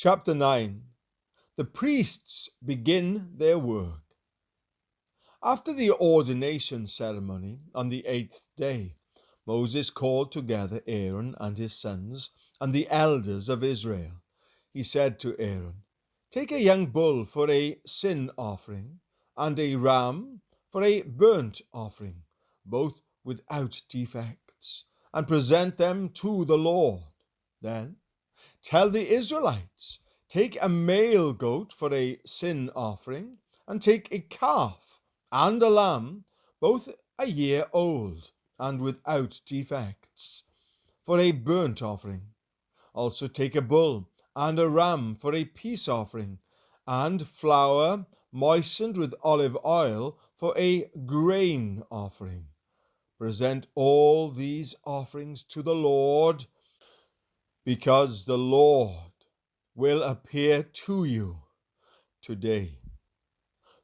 Chapter 9. The priests begin their work. After the ordination ceremony on the 8th day, Moses called together Aaron and his sons and the elders of Israel. He said to Aaron, "Take a young bull for a sin offering and a ram for a burnt offering, both without defects, and present them to the Lord. Then tell the Israelites, take a male goat for a sin offering, and take a calf and a lamb, both a year old and without defects, for a burnt offering. Also take a bull and a ram for a peace offering, and flour moistened with olive oil for a grain offering. Present all these offerings to the Lord, because the Lord will appear to you today."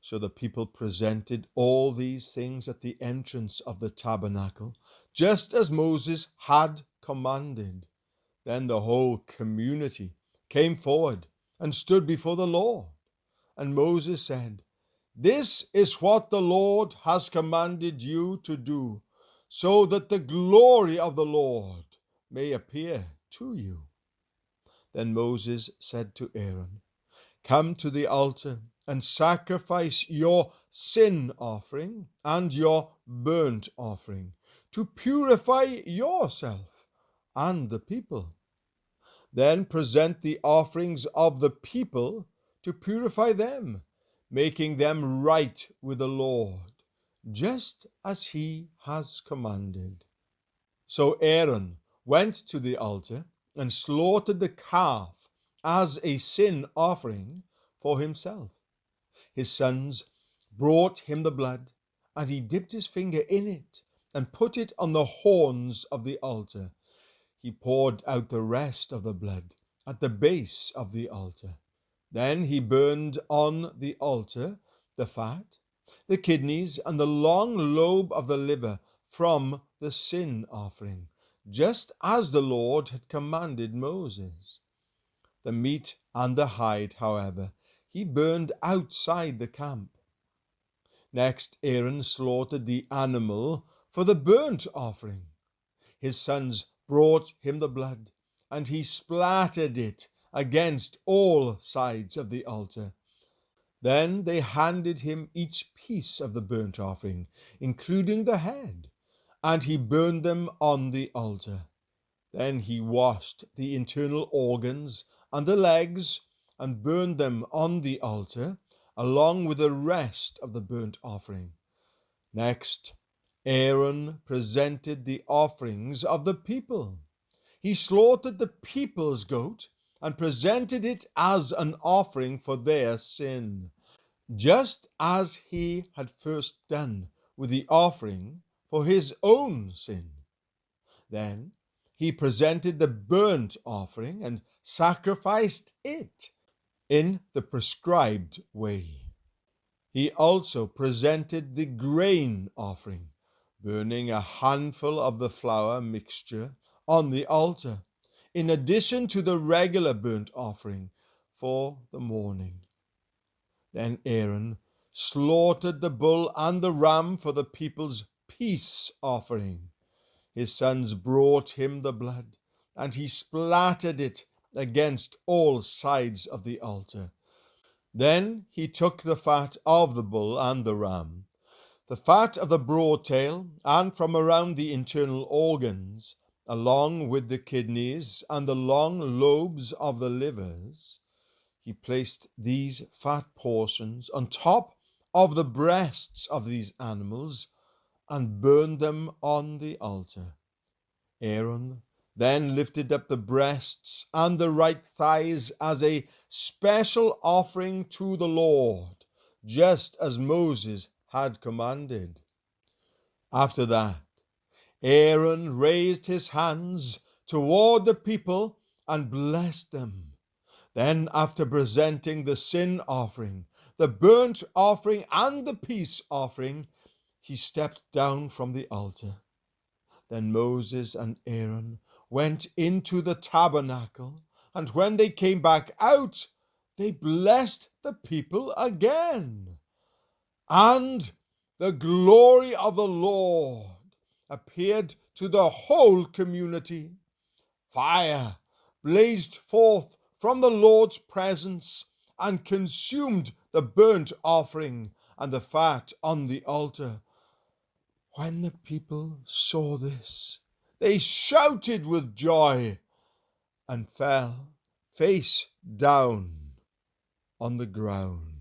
So the people presented all these things at the entrance of the tabernacle, just as Moses had commanded. Then the whole community came forward and stood before the Lord. And Moses said, "This is what the Lord has commanded you to do, so that the glory of the Lord may appear to you." Then Moses said to Aaron, "Come to the altar and sacrifice your sin offering and your burnt offering, to purify yourself and the people. Then present the offerings of the people to purify them, making them right with the Lord, just as he has commanded." So Aaron went to the altar and slaughtered the calf as a sin offering for himself. His sons brought him the blood, and he dipped his finger in it and put it on the horns of the altar. He poured out the rest of the blood at the base of the altar. Then he burned on the altar the fat, the kidneys, and the long lobe of the liver from the sin offering, just as the Lord had commanded Moses. The meat and the hide, however, he burned outside the camp. Next, Aaron slaughtered the animal for the burnt offering. His sons brought him the blood, and he splattered it against all sides of the altar. Then they handed him each piece of the burnt offering, including the head, and he burned them on the altar. Then he washed the internal organs and the legs and burned them on the altar, along with the rest of the burnt offering. Next, Aaron presented the offerings of the people. He slaughtered the people's goat and presented it as an offering for their sin, just as he had first done with the offering for his own sin. Then he presented the burnt offering and sacrificed it in the prescribed way. He also presented the grain offering, burning a handful of the flour mixture on the altar, in addition to the regular burnt offering for the morning. Then Aaron slaughtered the bull and the ram for the people's peace offering. His sons brought him the blood, and he splattered it against all sides of the altar. Then he took the fat of the bull and the ram, the fat of the broad tail, and from around the internal organs, along with the kidneys and the long lobes of the livers. He placed these fat portions on top of the breasts of these animals and burned them on the altar. Aaron then lifted up the breasts and the right thighs as a special offering to the Lord, just as Moses had commanded. After that, Aaron raised his hands toward the people and blessed them. Then, after presenting the sin offering, the burnt offering, and the peace offering, he stepped down from the altar. Then Moses and Aaron went into the tabernacle And when they came back out, they blessed the people again. And the glory of the Lord appeared to the whole community. Fire blazed forth from the Lord's presence and consumed the burnt offering and the fat on the altar. When the people saw this, they shouted with joy and fell face down on the ground.